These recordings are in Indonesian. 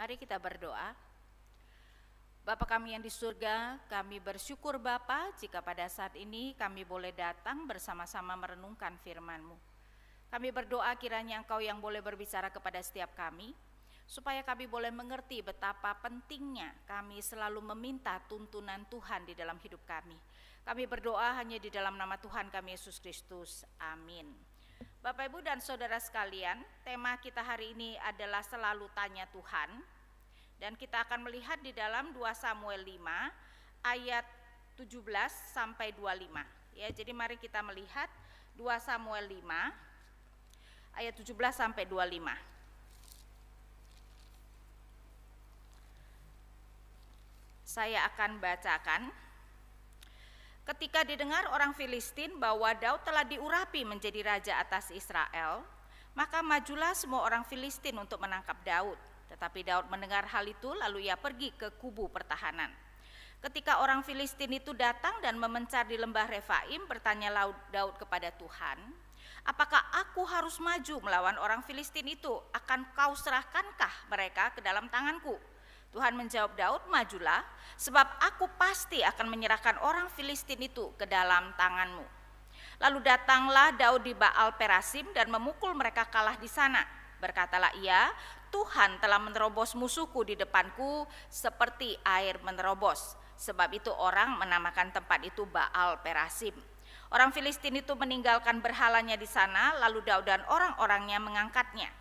Mari kita berdoa. Bapa kami yang di surga, kami bersyukur Bapa jika pada saat ini kami boleh datang bersama-sama merenungkan firman-Mu. Kami berdoa kiranya Engkau yang boleh berbicara kepada setiap kami, supaya kami boleh mengerti betapa pentingnya kami selalu meminta tuntunan Tuhan di dalam hidup kami. Kami berdoa hanya di dalam nama Tuhan kami Yesus Kristus. Amin. Bapak, Ibu, dan saudara sekalian, tema kita hari ini adalah selalu tanya Tuhan. Dan kita akan melihat di dalam 2 Samuel 5 ayat 17 sampai 25. Ya, jadi mari kita melihat 2 Samuel 5 ayat 17 sampai 25. Saya akan bacakan. Ketika didengar orang Filistin bahwa Daud telah diurapi menjadi raja atas Israel, maka majulah semua orang Filistin untuk menangkap Daud. Tetapi Daud mendengar hal itu, lalu ia pergi ke kubu pertahanan. Ketika orang Filistin itu datang dan memencar di lembah Refaim, bertanyalah Daud kepada Tuhan, apakah aku harus maju melawan orang Filistin itu? Akan kau serahkankah mereka ke dalam tanganku? Tuhan menjawab Daud, majulah, sebab aku pasti akan menyerahkan orang Filistin itu ke dalam tanganmu. Lalu datanglah Daud di Baal Perasim dan memukul mereka kalah di sana. Berkatalah ia, Tuhan telah menerobos musuhku di depanku seperti air menerobos. Sebab itu orang menamakan tempat itu Baal Perasim. Orang Filistin itu meninggalkan berhalanya di sana, lalu Daud dan orang-orangnya mengangkatnya.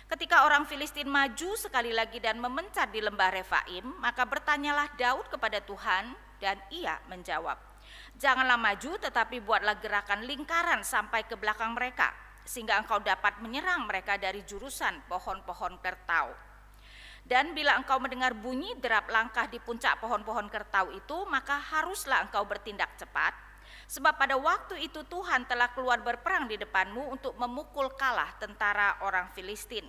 Ketika orang Filistin maju sekali lagi dan memencar di lembah Refaim, maka bertanyalah Daud kepada Tuhan dan ia menjawab, janganlah maju tetapi buatlah gerakan lingkaran sampai ke belakang mereka, sehingga engkau dapat menyerang mereka dari jurusan pohon-pohon kertau. Dan bila engkau mendengar bunyi derap langkah di puncak pohon-pohon kertau itu, maka haruslah engkau bertindak cepat, sebab pada waktu itu Tuhan telah keluar berperang di depanmu untuk memukul kalah tentara orang Filistin.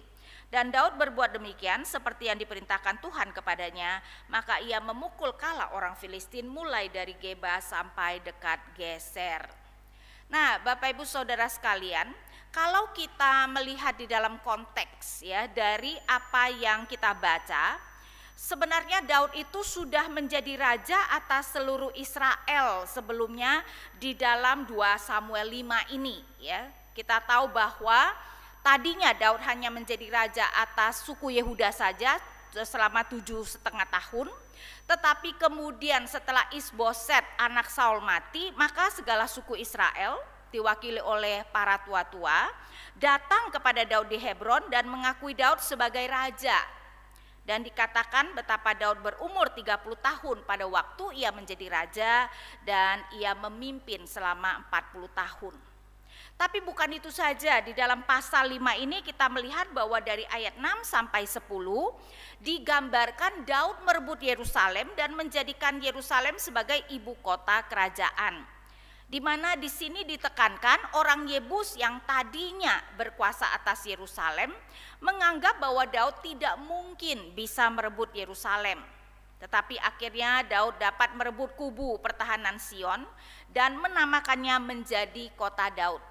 Dan Daud berbuat demikian seperti yang diperintahkan Tuhan kepadanya, maka ia memukul kalah orang Filistin mulai dari Geba sampai dekat Geser. Nah, Bapak Ibu Saudara sekalian, kalau kita melihat di dalam konteks ya dari apa yang kita baca, sebenarnya Daud itu sudah menjadi raja atas seluruh Israel sebelumnya di dalam 2 Samuel 5 ini ya. Kita tahu bahwa tadinya Daud hanya menjadi raja atas suku Yehuda saja selama 7,5 tahun. Tetapi kemudian setelah Isboset anak Saul mati, maka segala suku Israel diwakili oleh para tua-tua datang kepada Daud di Hebron dan mengakui Daud sebagai raja. Dan dikatakan betapa Daud berumur 30 tahun pada waktu ia menjadi raja dan ia memimpin selama 40 tahun. Tapi bukan itu saja, di dalam pasal 5 ini kita melihat bahwa dari ayat 6 sampai 10 digambarkan Daud merebut Yerusalem dan menjadikan Yerusalem sebagai ibu kota kerajaan. Di mana di sini ditekankan orang Yebus yang tadinya berkuasa atas Yerusalem menganggap bahwa Daud tidak mungkin bisa merebut Yerusalem. Tetapi akhirnya Daud dapat merebut kubu pertahanan Sion dan menamakannya menjadi kota Daud.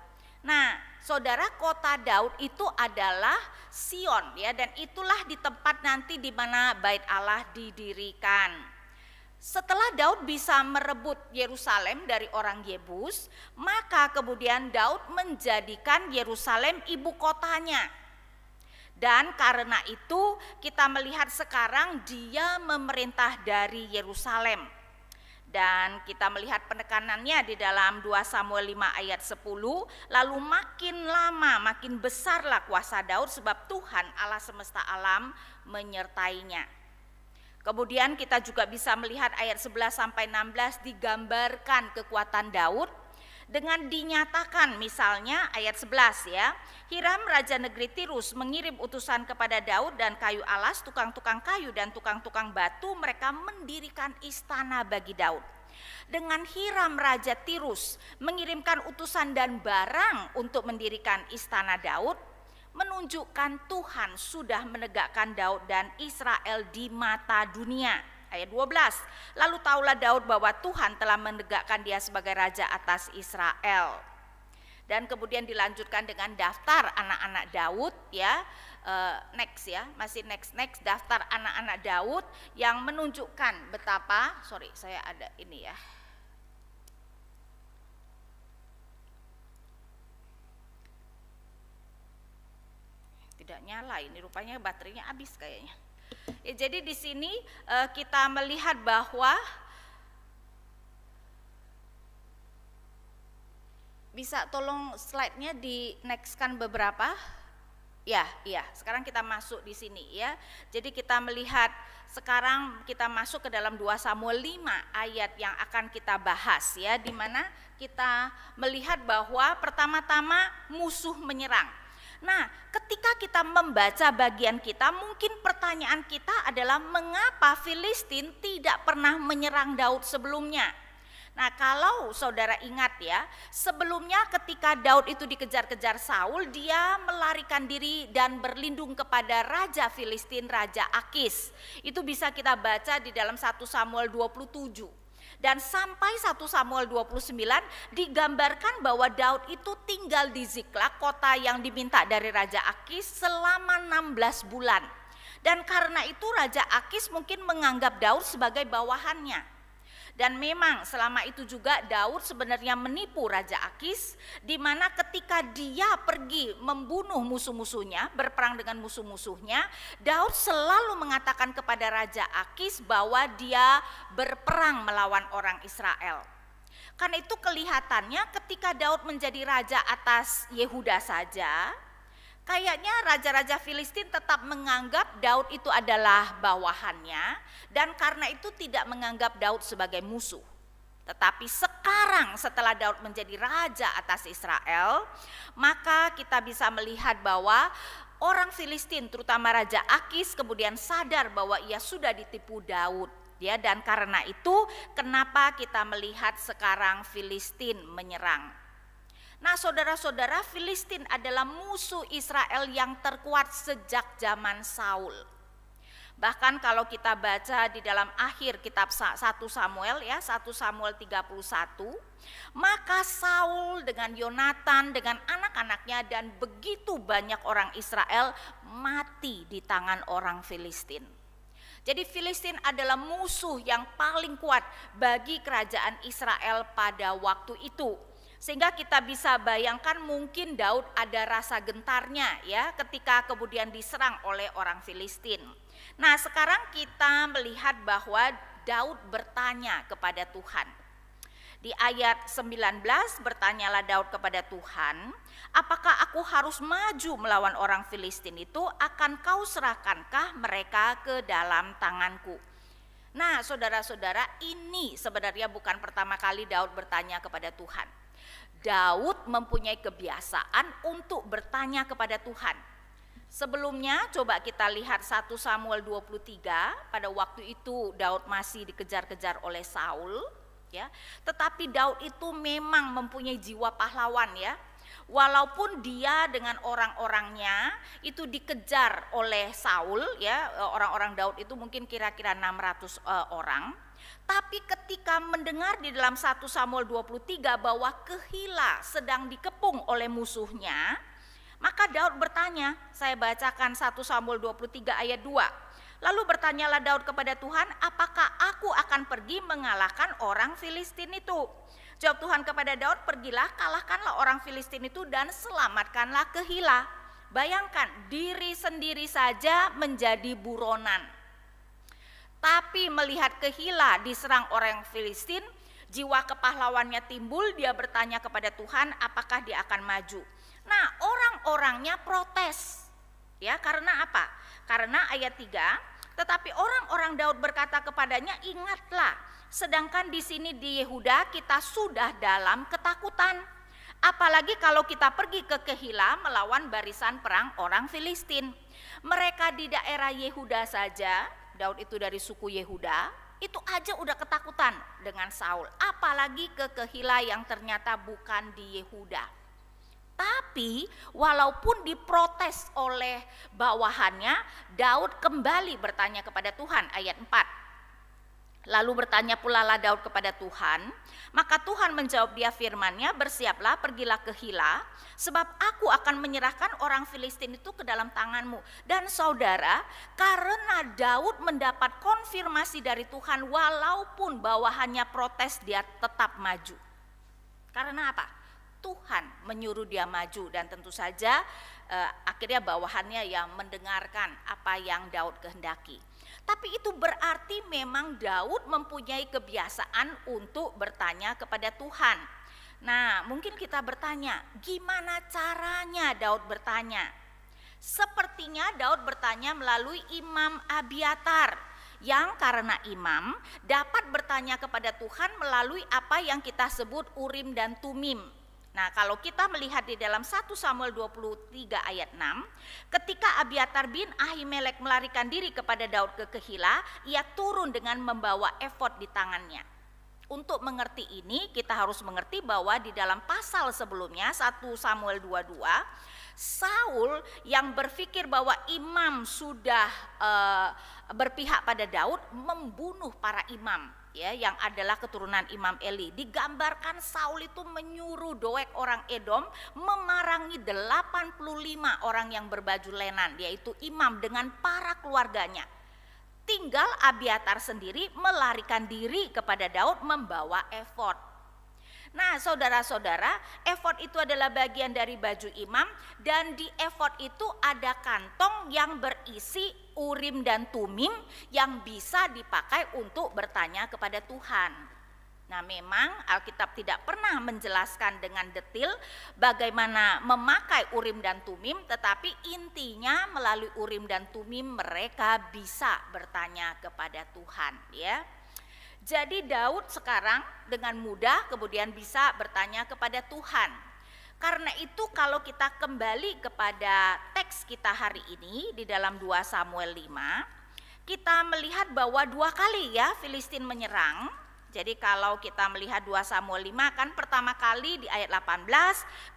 Nah, saudara, kota Daud itu adalah Sion ya, dan itulah di tempat nanti di mana Bait Allah didirikan. Setelah Daud bisa merebut Yerusalem dari orang Yebus, maka kemudian Daud menjadikan Yerusalem ibu kotanya. Dan karena itu kita melihat sekarang dia memerintah dari Yerusalem. Dan kita melihat penekanannya di dalam 2 Samuel 5 ayat 10, lalu makin lama makin besarlah kuasa Daud sebab Tuhan Allah semesta alam menyertainya. Kemudian kita juga bisa melihat ayat 11 sampai 16 digambarkan kekuatan Daud dengan dinyatakan, misalnya ayat 11 ya, Hiram raja negeri Tirus mengirim utusan kepada Daud dan kayu alas, tukang-tukang kayu dan tukang-tukang batu, mereka mendirikan istana bagi Daud. Dengan Hiram raja Tirus mengirimkan utusan dan barang untuk mendirikan istana Daud, menunjukkan Tuhan sudah menegakkan Daud dan Israel di mata dunia. Ayat 12, lalu taulah Daud bahwa Tuhan telah menegakkan dia sebagai raja atas Israel. Dan kemudian dilanjutkan dengan daftar anak-anak Daud ya, next ya, masih next daftar anak-anak Daud yang menunjukkan betapa, sorry saya ada ini ya. Tidak nyala ini, rupanya baterainya habis kayaknya. Ya, jadi di sini kita melihat bahwa bisa tolong slide-nya di next-kan beberapa. Ya, iya. Sekarang kita masuk di sini ya. Jadi kita melihat sekarang kita masuk ke dalam 2 Samuel 5 ayat yang akan kita bahas ya, di mana kita melihat bahwa pertama-tama musuh menyerang. Nah, ketika kita membaca bagian kita, mungkin pertanyaan kita adalah mengapa Filistin tidak pernah menyerang Daud sebelumnya? Nah, kalau saudara ingat ya, sebelumnya ketika Daud itu dikejar-kejar Saul, dia melarikan diri dan berlindung kepada Raja Filistin, Raja Akis. Itu bisa kita baca di dalam 1 Samuel 27. Dan sampai 1 Samuel 29 digambarkan bahwa Daud itu tinggal di Ziklag, kota yang diminta dari Raja Akis selama 16 bulan. Dan karena itu Raja Akis mungkin menganggap Daud sebagai bawahannya. Dan memang selama itu juga Daud sebenarnya menipu Raja Akis, di mana ketika dia pergi membunuh musuh-musuhnya, berperang dengan musuh-musuhnya, Daud selalu mengatakan kepada Raja Akis bahwa dia berperang melawan orang Israel. Karena itu kelihatannya ketika Daud menjadi raja atas Yehuda saja, kayaknya raja-raja Filistin tetap menganggap Daud itu adalah bawahannya, dan karena itu tidak menganggap Daud sebagai musuh. Tetapi sekarang setelah Daud menjadi raja atas Israel, maka kita bisa melihat bahwa orang Filistin terutama Raja Akis kemudian sadar bahwa ia sudah ditipu Daud. Ya, dan karena itu kenapa kita melihat sekarang Filistin menyerang. Nah, saudara-saudara, Filistin adalah musuh Israel yang terkuat sejak zaman Saul. Bahkan kalau kita baca di dalam akhir kitab 1 Samuel ya, 1 Samuel 31, maka Saul dengan Yonatan dengan anak-anaknya dan begitu banyak orang Israel mati di tangan orang Filistin. Jadi Filistin adalah musuh yang paling kuat bagi kerajaan Israel pada waktu itu. Sehingga kita bisa bayangkan mungkin Daud ada rasa gentarnya ya ketika kemudian diserang oleh orang Filistin. Nah, sekarang kita melihat bahwa Daud bertanya kepada Tuhan. Di ayat 19 bertanyalah Daud kepada Tuhan, apakah aku harus maju melawan orang Filistin itu, akan kau serahkankah mereka ke dalam tanganku? Nah, saudara-saudara, ini sebenarnya bukan pertama kali Daud bertanya kepada Tuhan. Daud mempunyai kebiasaan untuk bertanya kepada Tuhan. Sebelumnya coba kita lihat 1 Samuel 23, pada waktu itu Daud masih dikejar-kejar oleh Saul ya. Tetapi Daud itu memang mempunyai jiwa pahlawan ya. Walaupun dia dengan orang-orangnya itu dikejar oleh Saul ya, orang-orang Daud itu mungkin kira-kira 600 orang. Tapi ketika mendengar di dalam 1 Samuel 23 bahwa Kehila sedang dikepung oleh musuhnya, maka Daud bertanya, saya bacakan 1 Samuel 23 ayat 2. Lalu bertanyalah Daud kepada Tuhan, apakah aku akan pergi mengalahkan orang Filistin itu? Jawab Tuhan kepada Daud, pergilah, kalahkanlah orang Filistin itu dan selamatkanlah Kehila. Bayangkan, diri sendiri saja menjadi buronan. Tapi melihat Kehila diserang orang Filistin, jiwa kepahlawannya timbul, dia bertanya kepada Tuhan apakah dia akan maju. Nah, orang-orangnya protes. Ya, karena apa? Karena ayat 3, tetapi orang-orang Daud berkata kepadanya, ingatlah, sedangkan di sini di Yehuda kita sudah dalam ketakutan. Apalagi kalau kita pergi ke Kehila melawan barisan perang orang Filistin. Mereka di daerah Yehuda saja, Daud itu dari suku Yehuda, itu aja udah ketakutan dengan Saul. Apalagi ke Kehila yang ternyata bukan di Yehuda. Tapi walaupun diprotes oleh bawahannya, Daud kembali bertanya kepada Tuhan, ayat 4. Lalu bertanya pula lah Daud kepada Tuhan, maka Tuhan menjawab dia firman-Nya, bersiaplah, pergilah ke Hila, sebab aku akan menyerahkan orang Filistin itu ke dalam tanganmu. Dan saudara, karena Daud mendapat konfirmasi dari Tuhan, walaupun bawahannya protes, dia tetap maju. Karena apa? Tuhan menyuruh dia maju, dan tentu saja akhirnya bawahannya yang mendengarkan apa yang Daud kehendaki. Tapi itu berarti memang Daud mempunyai kebiasaan untuk bertanya kepada Tuhan. Nah, mungkin kita bertanya, gimana caranya Daud bertanya? Sepertinya Daud bertanya melalui Imam Abiatar, yang karena imam dapat bertanya kepada Tuhan melalui apa yang kita sebut Urim dan Tumim. Nah, kalau kita melihat di dalam 1 Samuel 23 ayat 6, ketika Abiatar bin Ahimelek melarikan diri kepada Daud ke Kehila, ia turun dengan membawa efod di tangannya. Untuk mengerti ini, kita harus mengerti bahwa di dalam pasal sebelumnya, 1 Samuel 22, Saul yang berpikir bahwa imam sudah berpihak pada Daud, membunuh para imam, ya, yang adalah keturunan Imam Eli. Digambarkan Saul itu menyuruh Doeg orang Edom memarangi 85 orang yang berbaju lenan, yaitu imam dengan para keluarganya. Tinggal Abiatar sendiri melarikan diri kepada Daud membawa efod. Nah, saudara-saudara, efod itu adalah bagian dari baju imam, dan di efod itu ada kantong yang berisi Urim dan Tumim yang bisa dipakai untuk bertanya kepada Tuhan. Nah, memang Alkitab tidak pernah menjelaskan dengan detail bagaimana memakai Urim dan Tumim, tetapi intinya melalui Urim dan Tumim mereka bisa bertanya kepada Tuhan, ya. Jadi Daud sekarang dengan mudah kemudian bisa bertanya kepada Tuhan. Karena itu kalau kita kembali kepada teks kita hari ini di dalam 2 Samuel 5, kita melihat bahwa 2 kali ya Filistin menyerang. Jadi kalau kita melihat 2 Samuel 5 kan pertama kali di ayat 18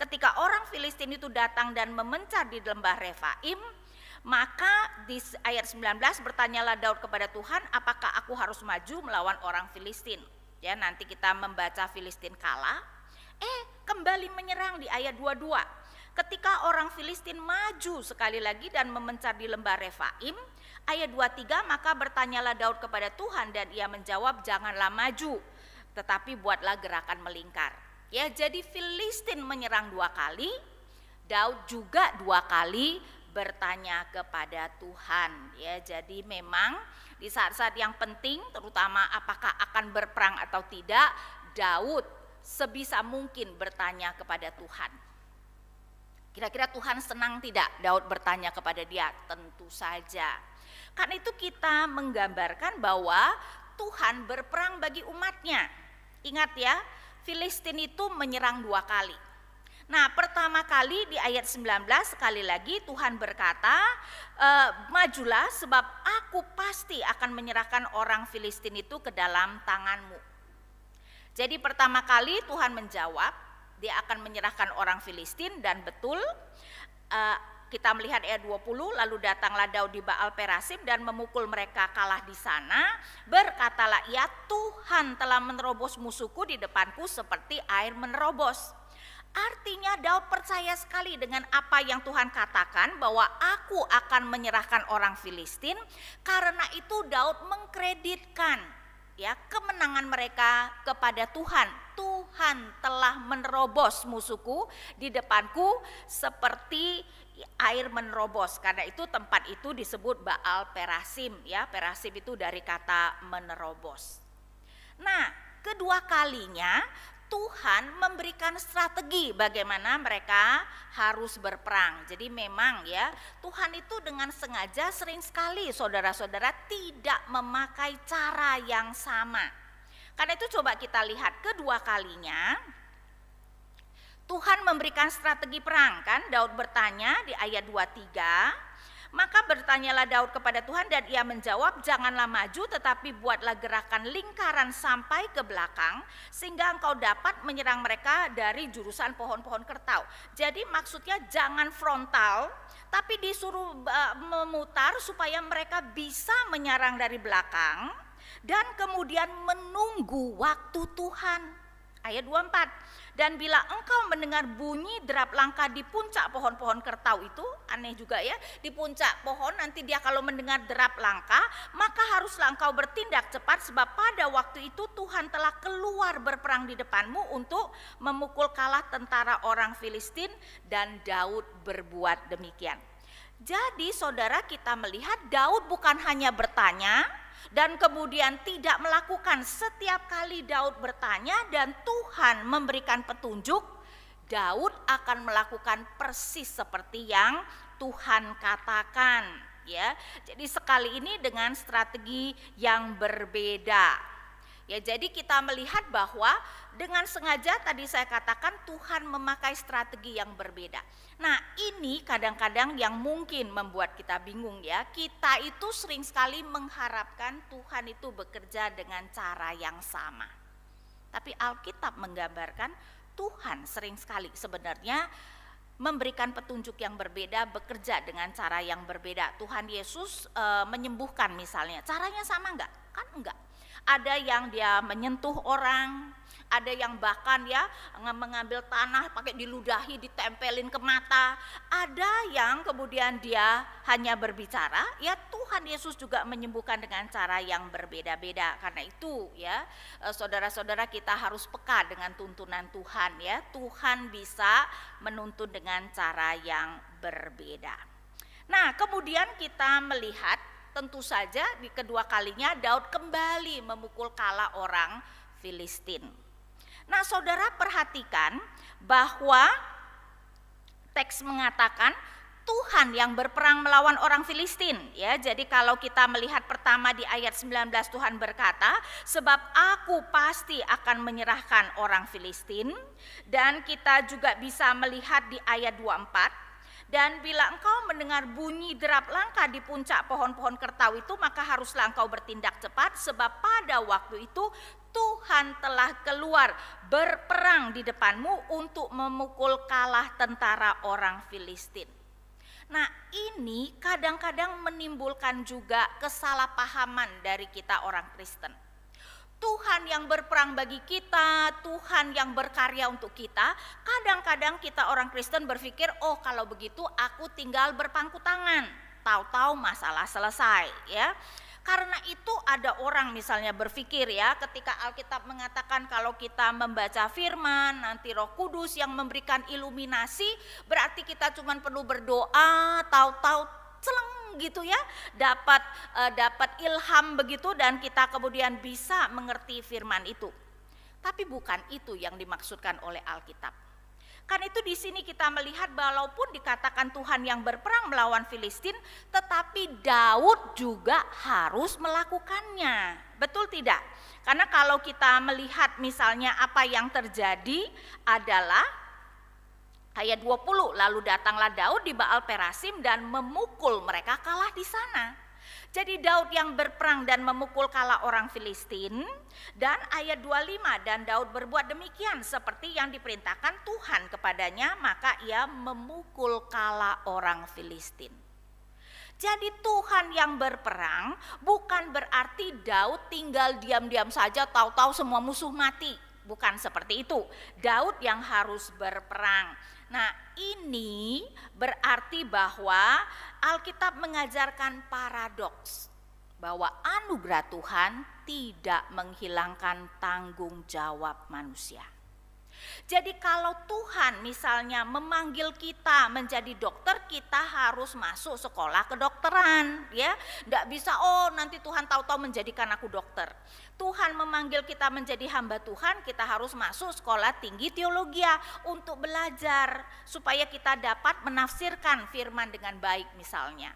ketika orang Filistin itu datang dan memencar di lembah Refaim, maka di ayat 19 bertanyalah Daud kepada Tuhan, apakah aku harus maju melawan orang Filistin? Ya, nanti kita membaca Filistin kalah. Kembali menyerang di ayat 22. Ketika orang Filistin maju sekali lagi dan memencar di lembah Refaim, ayat 23, maka bertanyalah Daud kepada Tuhan dan ia menjawab, janganlah maju, tetapi buatlah gerakan melingkar. Ya, jadi Filistin menyerang 2 kali, Daud juga 2 kali bertanya kepada Tuhan, ya. Jadi memang di saat-saat yang penting, terutama apakah akan berperang atau tidak, Daud sebisa mungkin bertanya kepada Tuhan. Kira-kira Tuhan senang tidak Daud bertanya kepada dia? Tentu saja. Karena itu kita menggambarkan bahwa Tuhan berperang bagi umatnya. Ingat ya, Filistin itu menyerang 2 kali. Nah, pertama kali di ayat 19 sekali lagi Tuhan berkata, majulah sebab aku pasti akan menyerahkan orang Filistin itu ke dalam tanganmu. Jadi pertama kali Tuhan menjawab, dia akan menyerahkan orang Filistin, dan betul kita melihat ayat 20, lalu datanglah Daud di Baal Perasim dan memukul mereka kalah di sana. Berkatalah ia, Tuhan telah menerobos musuhku di depanku seperti air menerobos. Artinya Daud percaya sekali dengan apa yang Tuhan katakan bahwa aku akan menyerahkan orang Filistin. Karena itu Daud mengkreditkan ya kemenangan mereka kepada Tuhan. Tuhan telah menerobos musuhku di depanku seperti air menerobos. Karena itu tempat itu disebut Baal Perasim ya. Perasim itu dari kata menerobos. Nah, kedua kalinya Tuhan memberikan strategi bagaimana mereka harus berperang. Jadi memang ya, Tuhan itu dengan sengaja sering sekali saudara-saudara tidak memakai cara yang sama. Karena itu coba kita lihat kedua kalinya Tuhan memberikan strategi perang kan. Daud bertanya di ayat 23. Maka bertanyalah Daud kepada Tuhan dan ia menjawab, janganlah maju tetapi buatlah gerakan lingkaran sampai ke belakang sehingga engkau dapat menyerang mereka dari jurusan pohon-pohon kertau. Jadi maksudnya jangan frontal tapi disuruh memutar supaya mereka bisa menyerang dari belakang. dan kemudian menunggu waktu Tuhan. Ayat 24, dan bila engkau mendengar bunyi derap langkah di puncak pohon-pohon kertau itu, aneh juga ya, di puncak pohon nanti dia kalau mendengar derap langkah, maka haruslah engkau bertindak cepat, sebab pada waktu itu Tuhan telah keluar berperang di depanmu untuk memukul kalah tentara orang Filistin, dan Daud berbuat demikian. Jadi saudara, kita melihat Daud bukan hanya bertanya dan kemudian tidak melakukan. Setiap kali Daud bertanya dan Tuhan memberikan petunjuk, Daud akan melakukan persis seperti yang Tuhan katakan, ya. Jadi sekali ini dengan strategi yang berbeda. Ya, jadi kita melihat bahwa dengan sengaja tadi saya katakan Tuhan memakai strategi yang berbeda. Nah, ini kadang-kadang yang mungkin membuat kita bingung ya. Kita itu sering sekali mengharapkan Tuhan itu bekerja dengan cara yang sama. Tapi Alkitab menggambarkan Tuhan sering sekali sebenarnya memberikan petunjuk yang berbeda, bekerja dengan cara yang berbeda. Tuhan Yesus menyembuhkan misalnya, caranya sama enggak? Kan enggak. Ada yang dia menyentuh orang, ada yang bahkan ya mengambil tanah pakai diludahi, ditempelin ke mata. Ada yang kemudian dia hanya berbicara, ya Tuhan Yesus juga menyembuhkan dengan cara yang berbeda-beda. Karena itu ya saudara-saudara, kita harus peka dengan tuntunan Tuhan ya. Tuhan bisa menuntun dengan cara yang berbeda. Nah, kemudian kita melihat tentu saja di kedua kalinya Daud kembali memukul kalah orang Filistin. Nah, saudara perhatikan bahwa teks mengatakan Tuhan yang berperang melawan orang Filistin, ya. Jadi kalau kita melihat pertama di ayat 19, Tuhan berkata, sebab aku pasti akan menyerahkan orang Filistin. Dan kita juga bisa melihat di ayat 24, dan bila engkau mendengar bunyi derap langkah di puncak pohon-pohon kertau itu, maka haruslah engkau bertindak cepat, sebab pada waktu itu Tuhan telah keluar berperang di depanmu untuk memukul kalah tentara orang Filistin. Nah, ini kadang-kadang menimbulkan juga kesalahpahaman dari kita orang Kristen. Tuhan yang berperang bagi kita, Tuhan yang berkarya untuk kita. Kadang-kadang kita orang Kristen berpikir, oh kalau begitu aku tinggal berpangku tangan, tahu-tahu masalah selesai, ya. Karena itu ada orang misalnya berpikir ya, ketika Alkitab mengatakan kalau kita membaca firman, nanti Roh Kudus yang memberikan iluminasi, berarti kita cuma perlu berdoa, tahu-tahu celeng gitu ya, dapat ilham begitu, dan kita kemudian bisa mengerti firman itu. Tapi bukan itu yang dimaksudkan oleh Alkitab. Kan itu di sini kita melihat walaupun dikatakan Tuhan yang berperang melawan Filistin, tetapi Daud juga harus melakukannya. Betul tidak? Karena kalau kita melihat misalnya apa yang terjadi adalah ayat 20, lalu datanglah Daud di Baal Perasim dan memukul mereka kalah di sana. Jadi Daud yang berperang dan memukul kalah orang Filistin. Dan ayat 25, dan Daud berbuat demikian seperti yang diperintahkan Tuhan kepadanya, maka ia memukul kalah orang Filistin. Jadi Tuhan yang berperang bukan berarti Daud tinggal diam-diam saja tahu-tahu semua musuh mati. Bukan seperti itu. Daud yang harus berperang. Nah, ini berarti bahwa Alkitab mengajarkan paradoks bahwa anugerah Tuhan tidak menghilangkan tanggung jawab manusia. Jadi kalau Tuhan misalnya memanggil kita menjadi dokter, kita harus masuk sekolah kedokteran, ya. Nggak bisa nanti Tuhan tahu-tahu menjadikan aku dokter. Tuhan memanggil kita menjadi hamba Tuhan, kita harus masuk sekolah tinggi teologi untuk belajar supaya kita dapat menafsirkan firman dengan baik misalnya.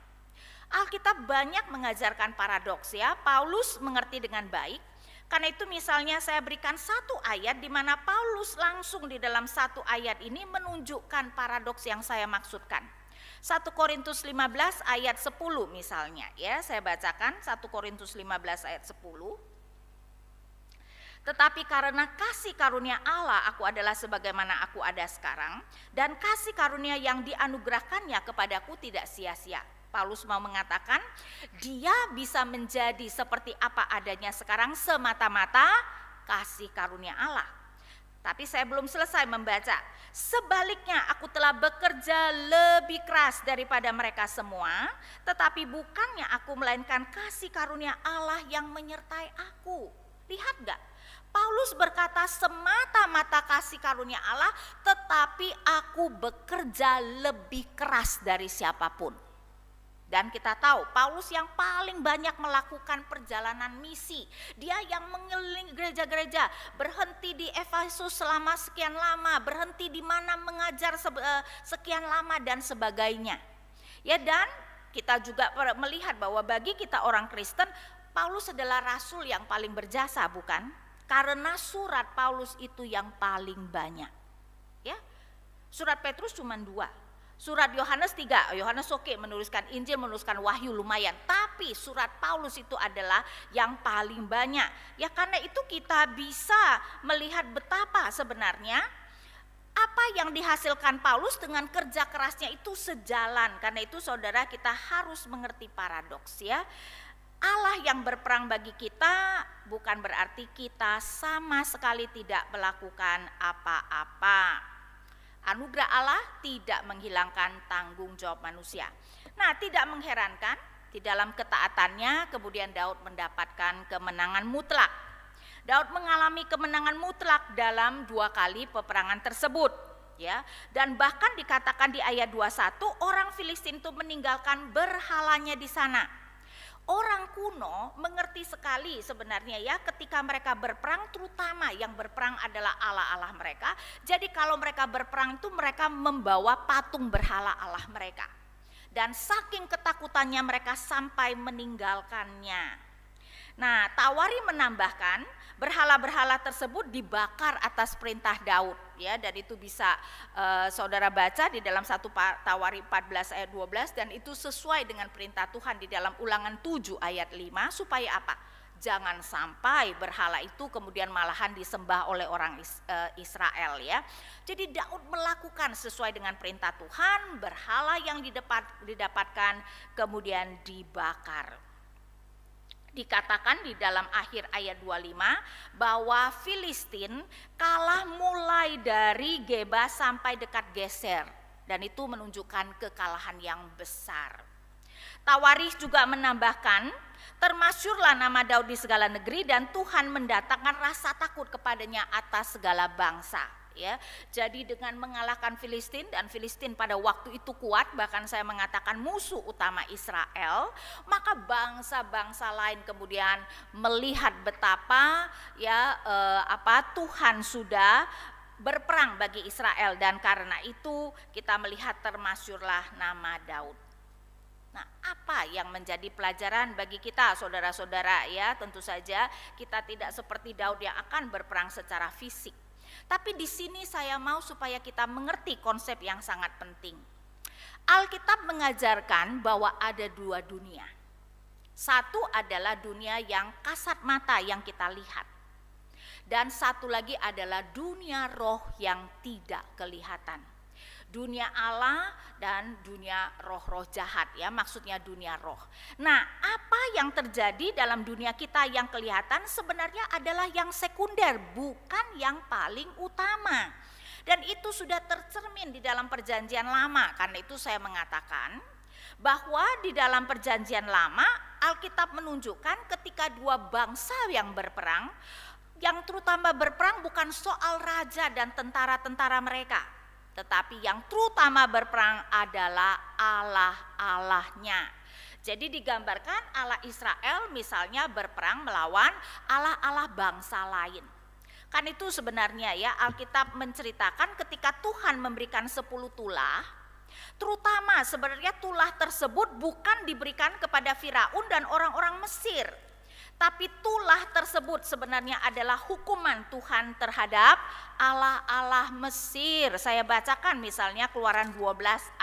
Alkitab banyak mengajarkan paradoks ya. Paulus mengerti dengan baik. Karena itu misalnya saya berikan satu ayat di mana Paulus langsung di dalam satu ayat ini menunjukkan paradoks yang saya maksudkan. 1 Korintus 15 ayat 10 misalnya ya, saya bacakan 1 Korintus 15 ayat 10. Tetapi karena kasih karunia Allah aku adalah sebagaimana aku ada sekarang, dan kasih karunia yang dianugerahkannya kepadaku tidak sia-sia. Paulus mau mengatakan dia bisa menjadi seperti apa adanya sekarang semata-mata kasih karunia Allah. Tapi saya belum selesai membaca. Sebaliknya aku telah bekerja lebih keras daripada mereka semua, tetapi bukannya aku melainkan kasih karunia Allah yang menyertai aku. Lihat gak? Paulus berkata semata-mata kasih karunia Allah, tetapi aku bekerja lebih keras dari siapapun. Dan kita tahu Paulus yang paling banyak melakukan perjalanan misi. Dia yang mengelilingi gereja-gereja, berhenti di Efesus selama sekian lama, berhenti di mana mengajar sekian lama dan sebagainya. Ya, dan kita juga melihat bahwa bagi kita orang Kristen, Paulus adalah rasul yang paling berjasa, bukan? Karena surat Paulus itu yang paling banyak. Ya. Surat Petrus cuma 2. Surat Yohanes 3, Yohanes menuliskan Injil, menuliskan Wahyu lumayan. Tapi surat Paulus itu adalah yang paling banyak. Ya karena itu kita bisa melihat betapa sebenarnya apa yang dihasilkan Paulus dengan kerja kerasnya itu sejalan. Karena itu saudara kita harus mengerti paradoks ya. Allah yang berperang bagi kita bukan berarti kita sama sekali tidak melakukan apa-apa. Anugerah Allah tidak menghilangkan tanggung jawab manusia. Nah, tidak mengherankan di dalam ketaatannya kemudian Daud mendapatkan kemenangan mutlak. Daud mengalami kemenangan mutlak dalam 2 kali peperangan tersebut, ya. Dan bahkan dikatakan di ayat 21 orang Filistin itu meninggalkan berhalanya di sana. Orang kuno mengerti sekali sebenarnya ya ketika mereka berperang, terutama yang berperang adalah Allah-Allah mereka. Jadi kalau mereka berperang itu mereka membawa patung berhala Allah mereka. Dan saking ketakutannya mereka sampai meninggalkannya. Nah, Tawari menambahkan berhala-berhala tersebut dibakar atas perintah Daud ya, dan itu bisa saudara baca di dalam 1 Tawari 14 ayat 12 dan itu sesuai dengan perintah Tuhan di dalam Ulangan 7 ayat 5 supaya apa? Jangan sampai berhala itu kemudian malahan disembah oleh orang Israel ya. Jadi Daud melakukan sesuai dengan perintah Tuhan, berhala yang didapatkan kemudian dibakar. Dikatakan di dalam akhir ayat 25 bahwa Filistin kalah mulai dari Geba sampai dekat Geser. Dan itu menunjukkan kekalahan yang besar. Tawarikh juga menambahkan, termasyurlah nama Daud di segala negeri dan Tuhan mendatangkan rasa takut kepadanya atas segala bangsa. Ya, jadi dengan mengalahkan Filistin dan Filistin pada waktu itu kuat, bahkan saya mengatakan musuh utama Israel, maka bangsa-bangsa lain kemudian melihat betapa ya Tuhan sudah berperang bagi Israel dan karena itu kita melihat termasyurlah nama Daud. Nah, apa yang menjadi pelajaran bagi kita saudara-saudara ya? Tentu saja kita tidak seperti Daud yang akan berperang secara fisik. Tapi di sini saya mau supaya kita mengerti konsep yang sangat penting. Alkitab mengajarkan bahwa ada 2 dunia. Satu adalah dunia yang kasat mata yang kita lihat. Dan satu lagi adalah dunia roh yang tidak kelihatan. Dunia Allah dan dunia roh-roh jahat ya, maksudnya dunia roh. Nah, apa yang terjadi dalam dunia kita yang kelihatan sebenarnya adalah yang sekunder, bukan yang paling utama. Dan itu sudah tercermin di dalam perjanjian lama. Karena itu saya mengatakan bahwa di dalam perjanjian lama Alkitab menunjukkan ketika 2 bangsa yang berperang, yang terutama berperang bukan soal raja dan tentara-tentara mereka, tetapi yang terutama berperang adalah Allah-Allahnya. Jadi digambarkan Allah Israel misalnya berperang melawan Allah-Allah bangsa lain. Kan itu sebenarnya ya Alkitab menceritakan ketika Tuhan memberikan 10 tulah, terutama sebenarnya tulah tersebut bukan diberikan kepada Firaun dan orang-orang Mesir. Tapi tulah tersebut sebenarnya adalah hukuman Tuhan terhadap Allah-Allah Mesir. Saya bacakan misalnya Keluaran 12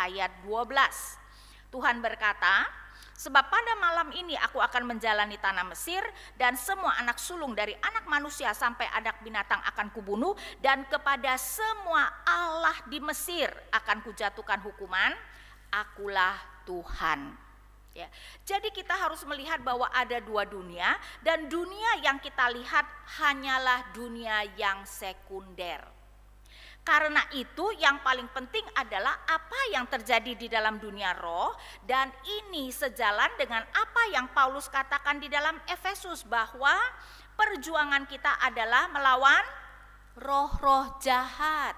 ayat 12. Tuhan berkata, sebab pada malam ini aku akan menjalani tanah Mesir dan semua anak sulung dari anak manusia sampai anak binatang akan kubunuh dan kepada semua Allah di Mesir akan kujatuhkan hukuman, akulah Tuhan. Ya, jadi kita harus melihat bahwa ada dua dunia, dan dunia yang kita lihat hanyalah dunia yang sekunder. Karena itu yang paling penting adalah apa yang terjadi di dalam dunia roh, dan ini sejalan dengan apa yang Paulus katakan di dalam Efesus, bahwa perjuangan kita adalah melawan roh-roh jahat.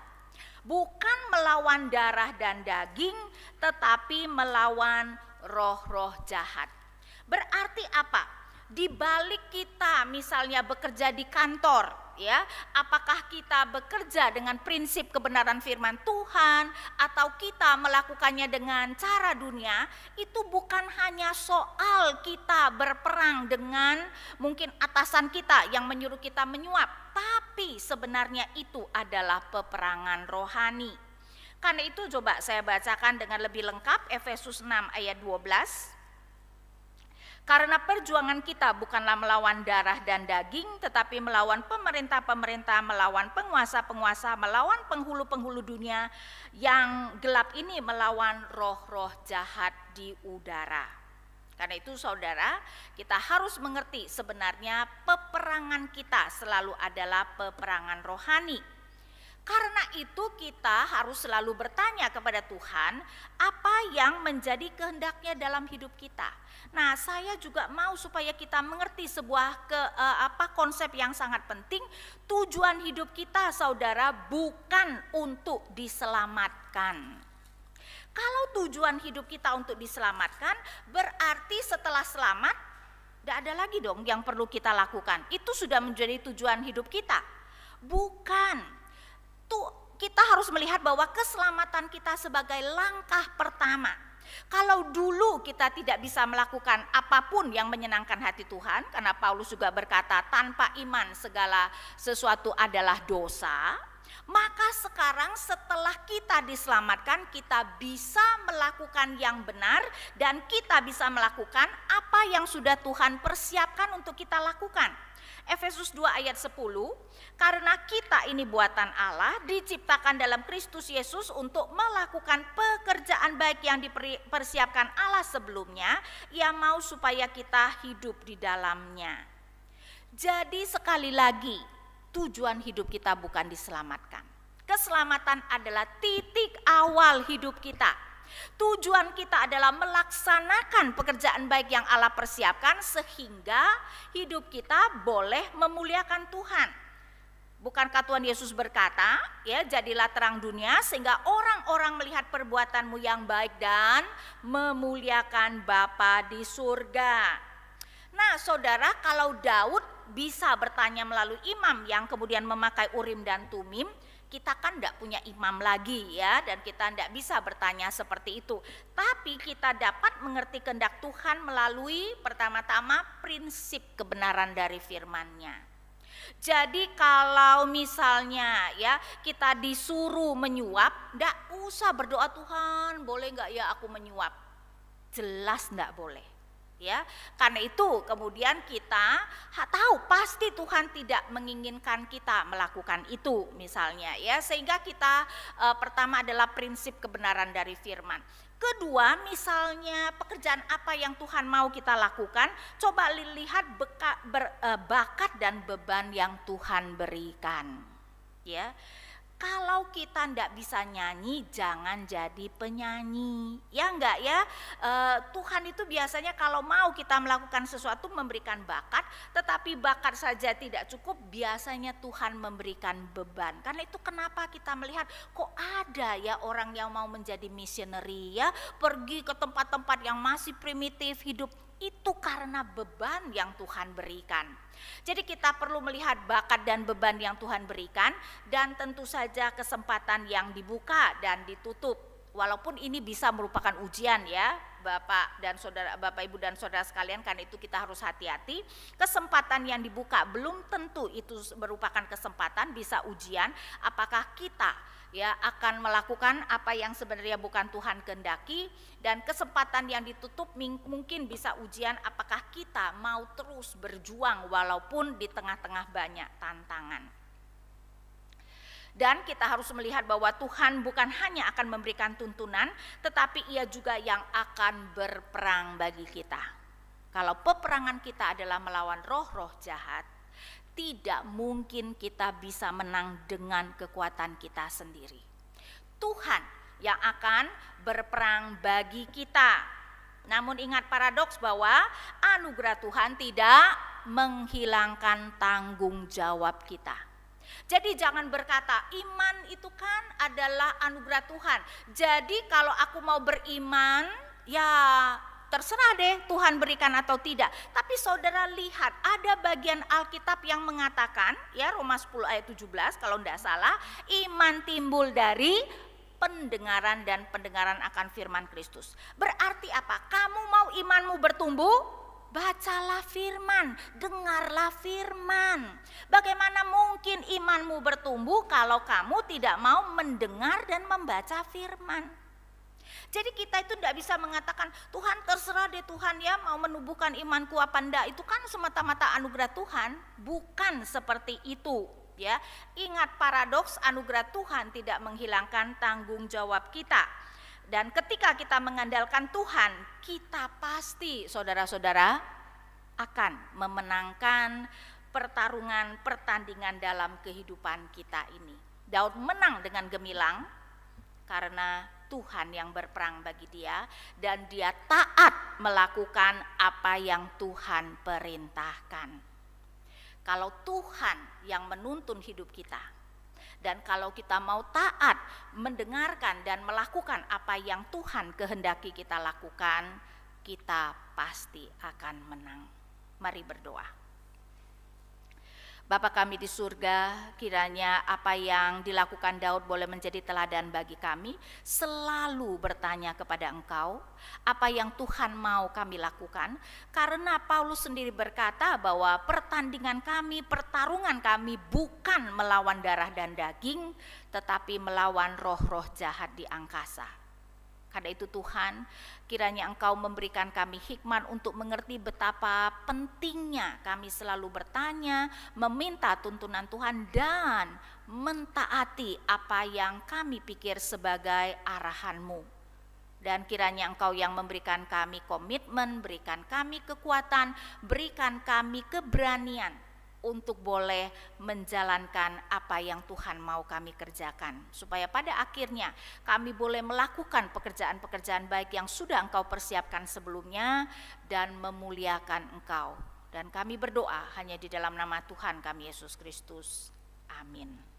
Bukan melawan darah dan daging, tetapi melawan roh-roh jahat. Berarti apa? Di balik kita misalnya bekerja di kantor, ya, apakah kita bekerja dengan prinsip kebenaran firman Tuhan atau kita melakukannya dengan cara dunia, itu bukan hanya soal kita berperang dengan mungkin atasan kita yang menyuruh kita menyuap, tapi sebenarnya itu adalah peperangan rohani. Karena itu coba saya bacakan dengan lebih lengkap Efesus 6 ayat 12. Karena perjuangan kita bukanlah melawan darah dan daging, tetapi melawan pemerintah-pemerintah, melawan penguasa-penguasa, melawan penghulu-penghulu dunia yang gelap ini, melawan roh-roh jahat di udara. Karena itu saudara, kita harus mengerti sebenarnya peperangan kita selalu adalah peperangan rohani. Karena itu kita harus selalu bertanya kepada Tuhan apa yang menjadi kehendaknya dalam hidup kita. Nah, saya juga mau supaya kita mengerti sebuah konsep yang sangat penting. Tujuan hidup kita, saudara, bukan untuk diselamatkan. Kalau tujuan hidup kita untuk diselamatkan, berarti setelah selamat tidak ada lagi dong yang perlu kita lakukan. Itu sudah menjadi tujuan hidup kita. Bukan. Kita harus melihat bahwa keselamatan kita sebagai langkah pertama. Kalau dulu kita tidak bisa melakukan apapun yang menyenangkan hati Tuhan, karena Paulus juga berkata tanpa iman segala sesuatu adalah dosa, maka sekarang setelah kita diselamatkan, kita bisa melakukan yang benar dan kita bisa melakukan apa yang sudah Tuhan persiapkan untuk kita lakukan. Efesus 2 ayat 10, karena kita ini buatan Allah, diciptakan dalam Kristus Yesus untuk melakukan pekerjaan baik yang dipersiapkan Allah sebelumnya, Ia mau supaya kita hidup di dalamnya. Jadi sekali lagi, tujuan hidup kita bukan diselamatkan. Keselamatan adalah titik awal hidup kita. Tujuan kita adalah melaksanakan pekerjaan baik yang Allah persiapkan sehingga hidup kita boleh memuliakan Tuhan. Bukankah Tuhan Yesus berkata, ya, jadilah terang dunia sehingga orang-orang melihat perbuatanmu yang baik dan memuliakan Bapa di surga. Nah, saudara, kalau Daud bisa bertanya melalui imam yang kemudian memakai Urim dan Tumim, kita kan tidak punya imam lagi, ya, dan kita tidak bisa bertanya seperti itu. Tapi kita dapat mengerti kehendak Tuhan melalui pertama-tama prinsip kebenaran dari firman-Nya. Jadi kalau misalnya ya kita disuruh menyuap, tidak usah berdoa, Tuhan boleh nggak ya aku menyuap? Jelas tidak boleh. Ya, karena itu kemudian kita tahu pasti Tuhan tidak menginginkan kita melakukan itu misalnya, ya, sehingga kita pertama adalah prinsip kebenaran dari firman. Kedua, misalnya pekerjaan apa yang Tuhan mau kita lakukan, coba lihat bakat dan beban yang Tuhan berikan, ya. Kalau kita tidak bisa nyanyi, jangan jadi penyanyi, ya enggak ya. Tuhan itu biasanya kalau mau kita melakukan sesuatu memberikan bakat, tetapi bakat saja tidak cukup, biasanya Tuhan memberikan beban. Karena itu kenapa kita melihat kok ada ya orang yang mau menjadi missionary, ya, pergi ke tempat-tempat yang masih primitif hidup. Itu karena beban yang Tuhan berikan. Jadi kita perlu melihat bakat dan beban yang Tuhan berikan, dan tentu saja kesempatan yang dibuka dan ditutup. Walaupun ini bisa merupakan ujian, ya Bapak dan Saudara, Bapak Ibu dan Saudara sekalian, karena itu kita harus hati-hati. Kesempatan yang dibuka belum tentu itu merupakan kesempatan, bisa ujian. Apakah kita ya akan melakukan apa yang sebenarnya bukan Tuhan kehendaki, dan kesempatan yang ditutup mungkin bisa ujian apakah kita mau terus berjuang walaupun di tengah-tengah banyak tantangan. Dan kita harus melihat bahwa Tuhan bukan hanya akan memberikan tuntunan, tetapi Ia juga yang akan berperang bagi kita. Kalau peperangan kita adalah melawan roh-roh jahat, tidak mungkin kita bisa menang dengan kekuatan kita sendiri. Tuhan yang akan berperang bagi kita. Namun ingat paradoks bahwa anugerah Tuhan tidak menghilangkan tanggung jawab kita. Jadi jangan berkata iman itu kan adalah anugerah Tuhan. Jadi kalau aku mau beriman, ya terserah deh Tuhan berikan atau tidak. Tapi saudara lihat ada bagian Alkitab yang mengatakan, ya Roma 10 ayat 17 kalau tidak salah, iman timbul dari pendengaran dan pendengaran akan firman Kristus. Berarti apa? Kamu mau imanmu bertumbuh? Bacalah firman, dengarlah firman. Bagaimana mungkin imanmu bertumbuh kalau kamu tidak mau mendengar dan membaca firman? Jadi kita itu tidak bisa mengatakan Tuhan terserah deh Tuhan ya mau menumbuhkan imanku apa enggak. Itu kan semata-mata anugerah Tuhan, bukan seperti itu. Ya, ingat paradoks anugerah Tuhan tidak menghilangkan tanggung jawab kita. Dan ketika kita mengandalkan Tuhan, kita pasti saudara-saudara akan memenangkan pertandingan dalam kehidupan kita ini. Daud menang dengan gemilang karena Tuhan yang berperang bagi dia dan dia taat melakukan apa yang Tuhan perintahkan. Kalau Tuhan yang menuntun hidup kita, dan kalau kita mau taat, mendengarkan dan melakukan apa yang Tuhan kehendaki kita lakukan, kita pasti akan menang. Mari berdoa. Bapa kami di surga, kiranya apa yang dilakukan Daud boleh menjadi teladan bagi kami. Selalu bertanya kepada Engkau, apa yang Tuhan mau kami lakukan. Karena Paulus sendiri berkata bahwa pertandingan kami, pertarungan kami bukan melawan darah dan daging, tetapi melawan roh-roh jahat di angkasa. Karena itu Tuhan, kiranya Engkau memberikan kami hikmat untuk mengerti betapa pentingnya kami selalu bertanya, meminta tuntunan Tuhan dan mentaati apa yang kami pikir sebagai arahan-Mu. Dan kiranya Engkau yang memberikan kami komitmen, berikan kami kekuatan, berikan kami keberanian untuk boleh menjalankan apa yang Tuhan mau kami kerjakan. Supaya pada akhirnya kami boleh melakukan pekerjaan-pekerjaan baik yang sudah Engkau persiapkan sebelumnya dan memuliakan Engkau. Dan kami berdoa hanya di dalam nama Tuhan kami Yesus Kristus. Amin.